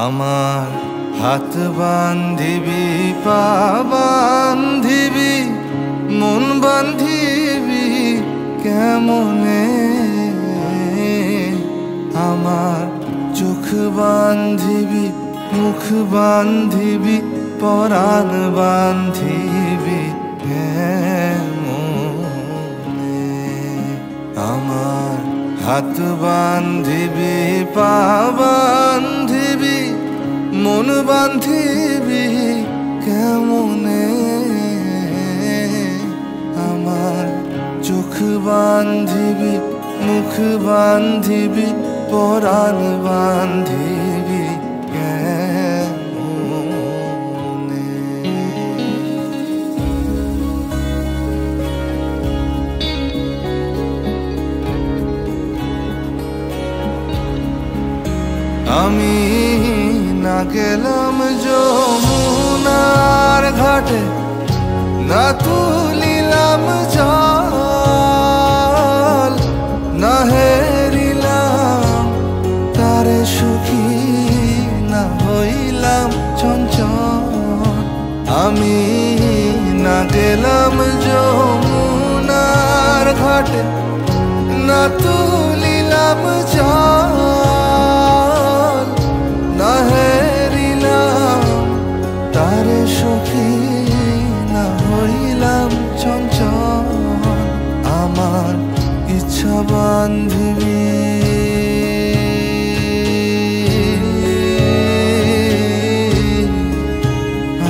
আমার হাত বান্ধিবি, পা বান্ধিবি, মন বান্ধিবি কেমনে? আমার চোখ বান্ধিবি, মুখ বান্ধিবি, পরাণ বান্ধিবি কেমনে? আমার হাত বান্ধিবি, পা বান্ধিবি, মন বান্ধিবি কেমনে? আমার চোখ বান্ধিবি, মুখ বান্ধিবি, পরাণ বান্ধিবি কেমনে? আমি না গেলাম যমুনার ঘাটে, না তুলিলাম জল, না হেরিলাম তারে সুখী, না হইলাম চঞ্চল। আমি না গেলাম যমুনার ঘাটে, না তুলিলাম জল, না হেরিলাম তারে সুখী, না হইলাম চঞ্চল। আমার ইচ্ছা বান্ধিবি,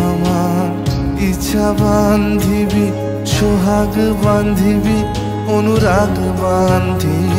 আমার ইচ্ছা বান্ধিবি, সোহাগ বান্ধিবি, অনুরাগ বান্ধিবি